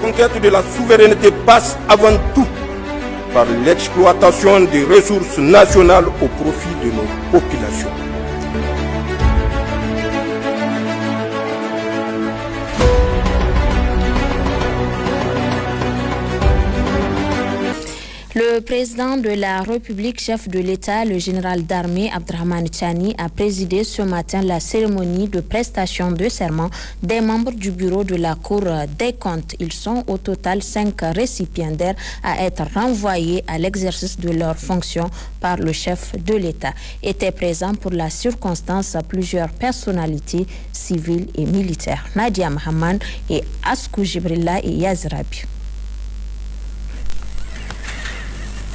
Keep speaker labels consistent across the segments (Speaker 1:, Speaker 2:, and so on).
Speaker 1: conquête de la souveraineté passe avant tout par l'exploitation des ressources nationales au profit de nos populations.
Speaker 2: Le président de la République, chef de l'État, le général d'armée Abdrahmane Tchani, a présidé ce matin la cérémonie de prestation de serment des membres du bureau de la Cour des comptes. Ils sont au total 5 récipiendaires à être renvoyés à l'exercice de leurs fonctions par le chef de l'État. Étaient présents pour la circonstance plusieurs personnalités civiles et militaires. Nadia Mahaman et Askou Jibrilla et Yazrabi.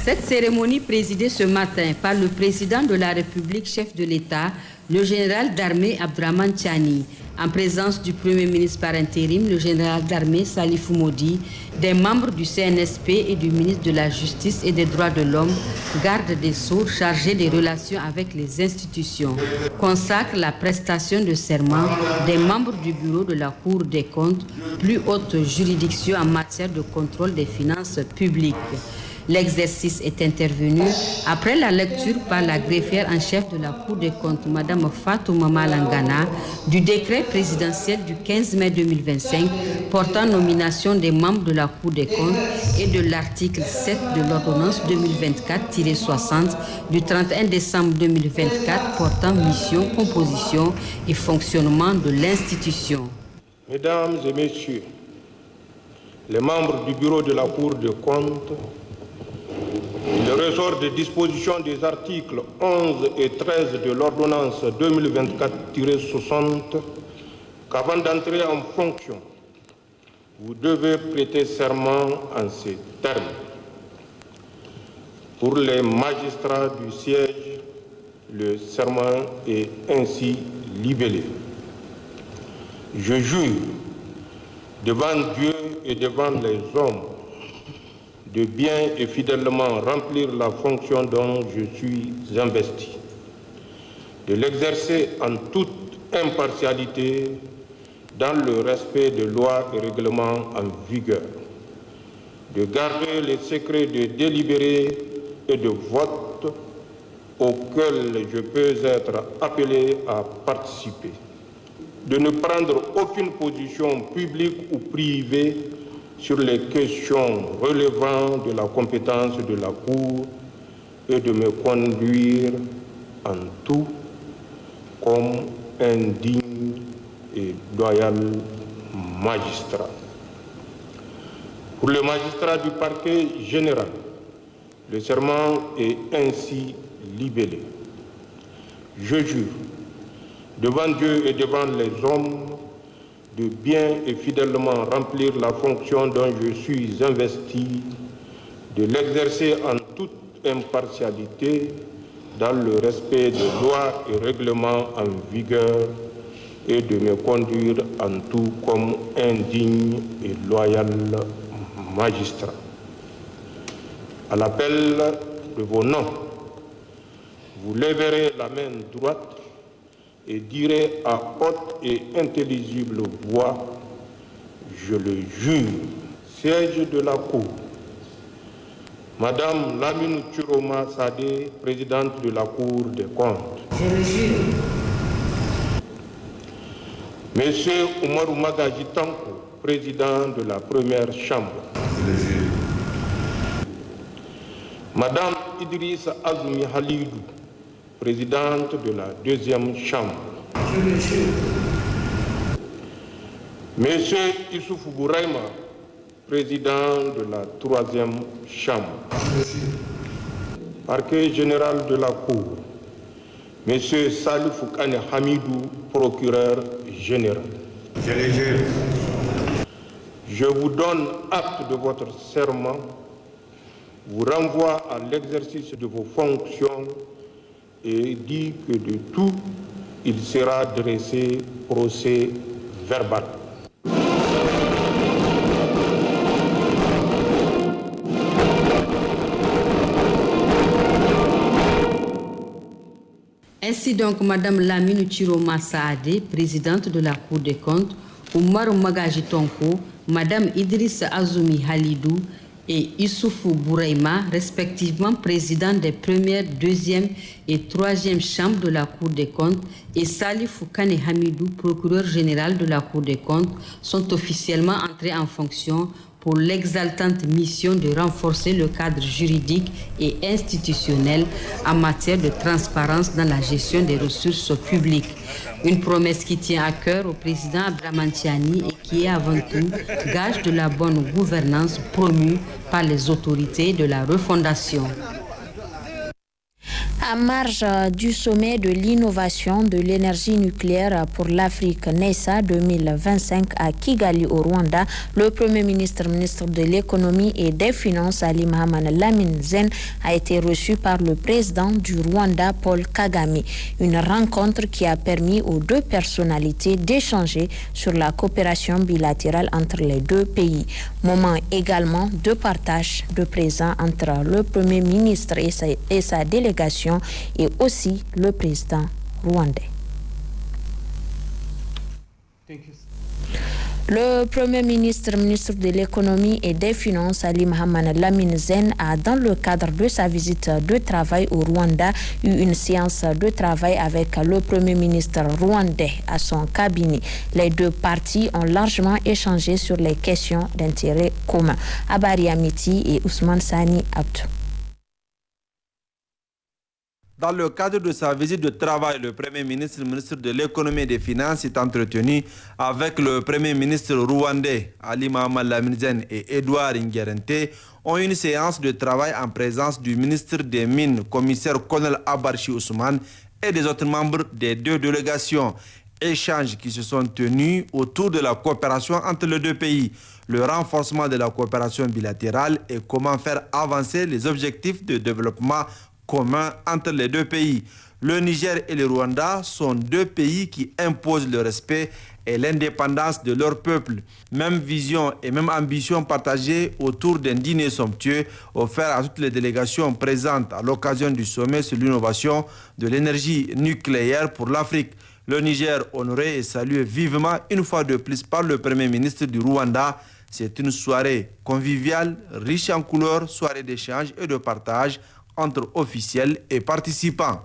Speaker 3: Cette cérémonie présidée ce matin par le président de la République, chef de l'État, le général d'armée Abdrahmane Tchani, en présence du Premier ministre par intérim, le général d'armée Salifou Modi, des membres du CNSP et du ministre de la Justice et des Droits de l'Homme, garde des Sceaux chargé des relations avec les institutions, consacre la prestation de serment des membres du bureau de la Cour des comptes, plus haute juridiction en matière de contrôle des finances publiques. L'exercice est intervenu après la lecture par la greffière en chef de la Cour des comptes, Mme Fatouma Malangana, du décret présidentiel du 15 mai 2025 portant nomination des membres de la Cour des comptes et de l'article 7 de l'ordonnance 2024-60 du 31 décembre 2024 portant mission, composition et fonctionnement de l'institution.
Speaker 1: Mesdames et messieurs, les membres du bureau de la Cour des comptes, il ressort des dispositions des articles 11 et 13 de l'ordonnance 2024-60 qu'avant d'entrer en fonction, vous devez prêter serment en ces termes. Pour les magistrats du siège, le serment est ainsi libellé. Je jure devant Dieu et devant les hommes de bien et fidèlement remplir la fonction dont je suis investi, de l'exercer en toute impartialité dans le respect des lois et règlements en vigueur, de garder les secrets de délibéré et de vote auxquels je peux être appelé à participer, de ne prendre aucune position publique ou privée sur les questions relevant de la compétence de la Cour et de me conduire en tout comme un digne et loyal magistrat. Pour le magistrat du parquet général, le serment est ainsi libellé. Je jure, devant Dieu et devant les hommes, de bien et fidèlement remplir la fonction dont je suis investi, de l'exercer en toute impartialité dans le respect des lois et règlements en vigueur et de me conduire en tout comme un digne et loyal magistrat. À l'appel de vos noms, vous lèverez la main droite et direz à haute et intelligible voix, je le jure, siège de la Cour, Madame Lamine Chiroma Sadé, présidente de la Cour des comptes.
Speaker 3: Je le jure.
Speaker 1: Monsieur Oumarou Magaji Tanko, président de la première chambre.
Speaker 4: Je le jure.
Speaker 1: Madame Idrissa Azmi Halidou, présidente de la deuxième chambre.
Speaker 3: Je le jure.
Speaker 1: Monsieur Issoufou Bouraïma, président de la troisième chambre.
Speaker 4: Je le jure.
Speaker 1: Parquet général de la Cour, Monsieur Salifou Kane Hamidou, procureur général.
Speaker 4: Je le jure.
Speaker 1: Je vous donne acte de votre serment, vous renvoie à l'exercice de vos fonctions et dit que de tout, il sera dressé procès verbal.
Speaker 3: Ainsi donc, Madame Lamine Chiroma Saadé, présidente de la Cour des comptes, Oumarou Magaji Tonko, Madame Idriss Azoumi Halidou et Issoufou Bouraïma, respectivement président des premières, deuxième et troisième chambres de la Cour des comptes, et Salifou Kane Hamidou, procureur général de la Cour des comptes, sont officiellement entrés en fonction pour l'exaltante mission de renforcer le cadre juridique et institutionnel en matière de transparence dans la gestion des ressources publiques. Une promesse qui tient à cœur au président Abdrahmane Tiani et qui est avant tout gage de la bonne gouvernance promue par les autorités de la refondation.
Speaker 2: À marge du sommet de l'innovation de l'énergie nucléaire pour l'Afrique NESA 2025 à Kigali au Rwanda, le Premier ministre de l'économie et des finances Ali Mohamed Lamine Zen a été reçu par le président du Rwanda Paul Kagame. Une rencontre qui a permis aux deux personnalités d'échanger sur la coopération bilatérale entre les deux pays. Moment également de partage de présents entre le Premier ministre et sa délégation et aussi le président rwandais. Le Premier ministre de l'économie et des finances, Ali Mohamed Lamine Zen, a, dans le cadre de sa visite de travail au Rwanda, eu une séance de travail avec le Premier ministre rwandais à son cabinet. Les deux parties ont largement échangé sur les questions d'intérêt commun. Abari Amiti et Ousmane Sani Abdou.
Speaker 5: Dans le cadre de sa visite de travail, le Premier ministre de l'économie et des finances s'est entretenu avec le Premier ministre rwandais Ali Mohamed Lamine Zen et Edouard Nguerente ont eu une séance de travail en présence du ministre des Mines, commissaire colonel Abarchi Ousmane et des autres membres des deux délégations. Échanges qui se sont tenus autour de la coopération entre les deux pays, le renforcement de la coopération bilatérale et comment faire avancer les objectifs de développement commun entre les deux pays. Le Niger et le Rwanda sont deux pays qui imposent le respect et l'indépendance de leur peuple. Même vision et même ambition partagées autour d'un dîner somptueux offert à toutes les délégations présentes à l'occasion du sommet sur l'innovation de l'énergie nucléaire pour l'Afrique. Le Niger honoré et salué vivement une fois de plus par le Premier ministre du Rwanda. C'est une soirée conviviale, riche en couleurs, soirée d'échange et de partage entre officiels et participants.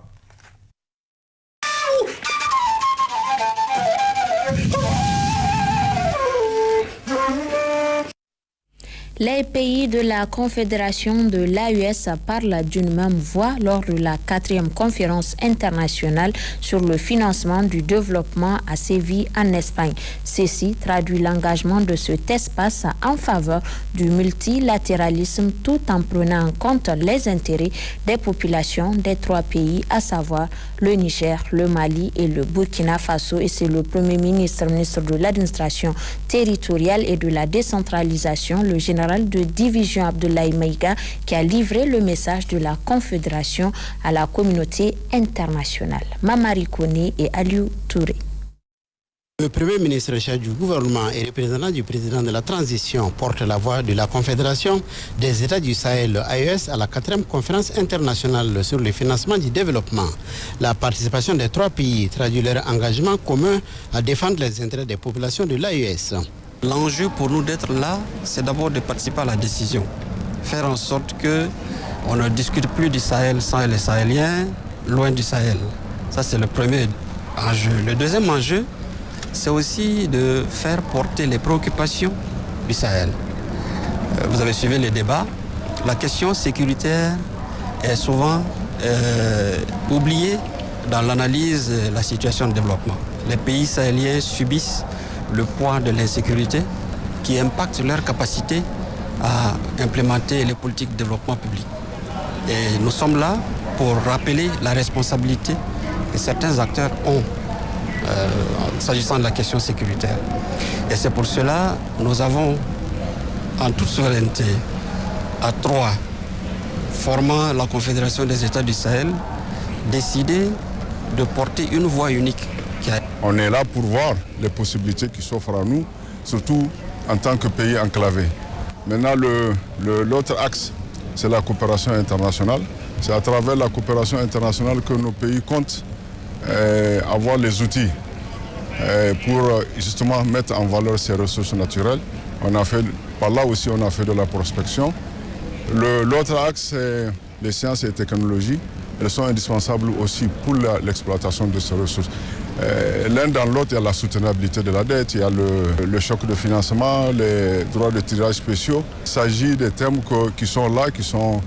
Speaker 2: Les pays de la Confédération de l'AES parlent d'une même voix lors de la 4e conférence internationale sur le financement du développement à Séville en Espagne. Ceci traduit l'engagement de cet espace en faveur du multilatéralisme tout en prenant en compte les intérêts des populations des trois pays, à savoir le Niger, le Mali et le Burkina Faso. Et c'est le Premier ministre de l'administration territoriale et de la décentralisation, le général de division Abdoulaye Maïga, qui a livré le message de la Confédération à la communauté internationale. Mamari Kone et Aliou Touré.
Speaker 6: Le Premier ministre chef du gouvernement et représentant du président de la transition porte la voix de la Confédération des États du Sahel, AES, à la 4e conférence internationale sur le financement du développement. La participation des trois pays traduit leur engagement commun à défendre les intérêts des populations de l'AES.
Speaker 7: L'enjeu pour nous d'être là, c'est d'abord de participer à la décision. Faire en sorte qu'on ne discute plus du Sahel sans les Sahéliens, loin du Sahel. Ça, c'est le premier enjeu. Le deuxième enjeu, c'est aussi de faire porter les préoccupations du Sahel. Vous avez suivi les débats. La question sécuritaire est souvent oubliée dans l'analyse de la situation de développement. Les pays sahéliens subissent le poids de l'insécurité qui impacte leur capacité à implémenter les politiques de développement public. Et nous sommes là pour rappeler la responsabilité que certains acteurs ont s'agissant de la question sécuritaire. Et c'est pour cela que nous avons, en toute souveraineté, à trois, formant la Confédération des États du Sahel, décidé de porter une voix unique.
Speaker 8: On est là pour voir les possibilités qui s'offrent à nous, surtout en tant que pays enclavé. Maintenant, l'autre axe, c'est la coopération internationale. C'est à travers la coopération internationale que nos pays comptent avoir les outils pour justement mettre en valeur ces ressources naturelles. Par là aussi, on a fait de la prospection. L'autre axe, c'est les sciences et technologies. Elles sont indispensables aussi pour l'exploitation de ces ressources. L'un dans l'autre, il y a la soutenabilité de la dette, il y a le choc de financement, les droits de tirage spéciaux. Il s'agit des thèmes qui sont là, qui sont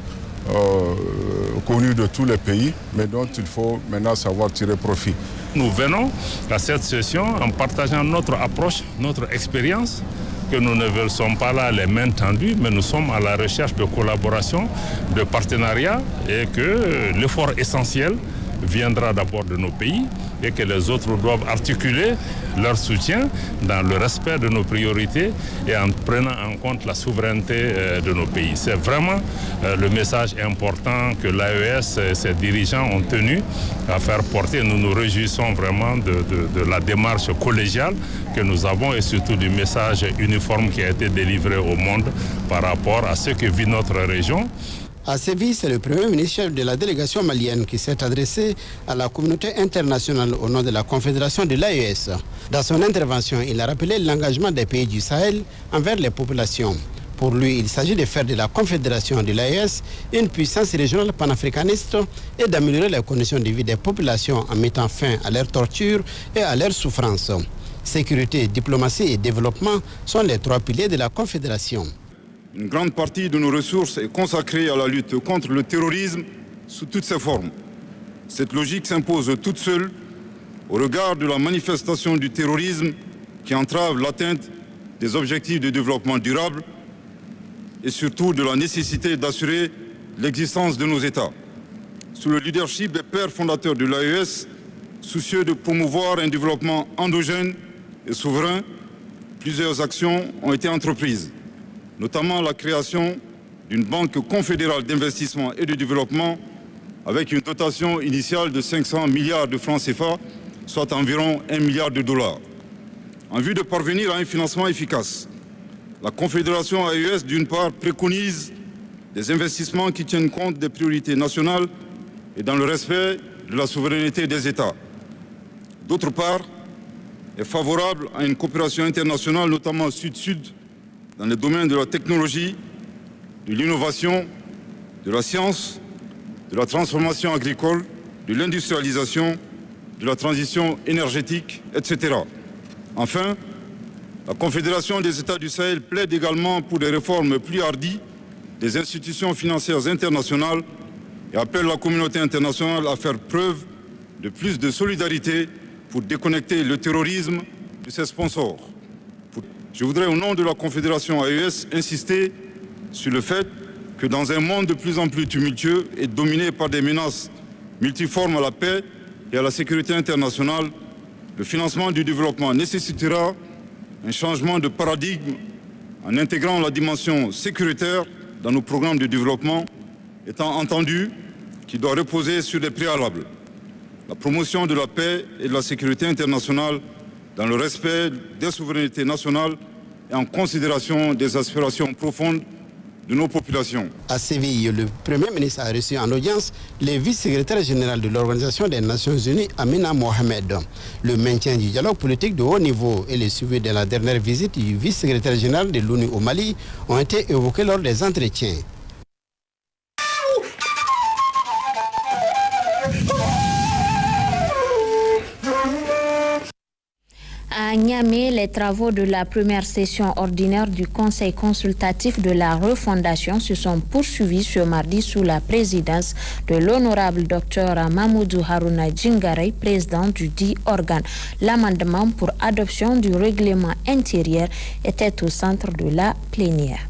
Speaker 8: connus de tous les pays, mais dont il faut maintenant savoir tirer profit.
Speaker 9: Nous venons à cette session en partageant notre approche, notre expérience, que nous ne sommes pas là les mains tendues, mais nous sommes à la recherche de collaboration, de partenariat, et que l'effort essentiel viendra d'abord de nos pays et que les autres doivent articuler leur soutien dans le respect de nos priorités et en prenant en compte la souveraineté de nos pays. C'est vraiment le message important que l'AES et ses dirigeants ont tenu à faire porter. Nous nous réjouissons vraiment de la démarche collégiale que nous avons et surtout du message uniforme qui a été délivré au monde par rapport à ce que vit notre région.
Speaker 6: À Séville, c'est le Premier ministre de la délégation malienne qui s'est adressé à la communauté internationale au nom de la Confédération de l'AES. Dans son intervention, il a rappelé l'engagement des pays du Sahel envers les populations. Pour lui, il s'agit de faire de la Confédération de l'AES une puissance régionale panafricaniste et d'améliorer les conditions de vie des populations en mettant fin à leurs tortures et à leurs souffrances. Sécurité, diplomatie et développement sont les trois piliers de la Confédération.
Speaker 10: Une grande partie de nos ressources est consacrée à la lutte contre le terrorisme sous toutes ses formes. Cette logique s'impose toute seule au regard de la manifestation du terrorisme qui entrave l'atteinte des objectifs de développement durable et surtout de la nécessité d'assurer l'existence de nos États. Sous le leadership des pères fondateurs de l'AES, soucieux de promouvoir un développement endogène et souverain, plusieurs actions ont été entreprises, notamment la création d'une banque confédérale d'investissement et de développement avec une dotation initiale de 500 milliards de francs CFA, soit environ 1 milliard de dollars. En vue de parvenir à un financement efficace, la Confédération AES, d'une part, préconise des investissements qui tiennent compte des priorités nationales et dans le respect de la souveraineté des États. D'autre part, est favorable à une coopération internationale, notamment sud-sud, dans les domaines de la technologie, de l'innovation, de la science, de la transformation agricole, de l'industrialisation, de la transition énergétique, etc. Enfin, la Confédération des États du Sahel plaide également pour des réformes plus hardies des institutions financières internationales et appelle la communauté internationale à faire preuve de plus de solidarité pour déconnecter le terrorisme de ses sponsors. Je voudrais, au nom de la Confédération AES, insister sur le fait que dans un monde de plus en plus tumultueux et dominé par des menaces multiformes à la paix et à la sécurité internationale, le financement du développement nécessitera un changement de paradigme en intégrant la dimension sécuritaire dans nos programmes de développement, étant entendu qu'il doit reposer sur des préalables. La promotion de la paix et de la sécurité internationale dans le respect des souverainetés nationales et en considération des aspirations profondes de nos populations.
Speaker 6: À Séville, le Premier ministre a reçu en audience le vice-secrétaire général de l'Organisation des Nations Unies, Amina Mohamed. Le maintien du dialogue politique de haut niveau et le suivi de la dernière visite du vice-secrétaire général de l'ONU au Mali ont été évoqués lors des entretiens.
Speaker 2: À Niamey, les travaux de la première session ordinaire du Conseil consultatif de la refondation se sont poursuivis ce mardi sous la présidence de l'honorable docteur Mamoudou Harouna Djingarey, président du dit organe. L'amendement pour adoption du règlement intérieur était au centre de la plénière.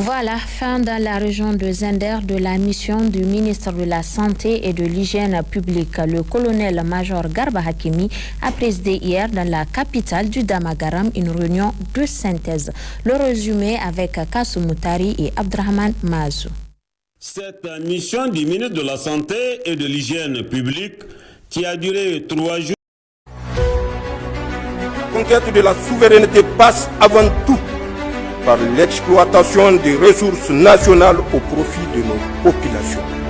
Speaker 2: Voilà, fin dans la région de Zender de la mission du ministre de la Santé et de l'Hygiène publique. Le colonel-major Garba Hakimi a présidé hier dans la capitale du Damagaram une réunion de synthèse. Le résumé avec Kassou Moutari et Abdrahman Mazou.
Speaker 11: Cette mission du ministre de la Santé et de l'Hygiène publique qui a duré 3 jours.
Speaker 12: La conquête de la souveraineté passe avant tout par l'exploitation des ressources nationales au profit de nos populations.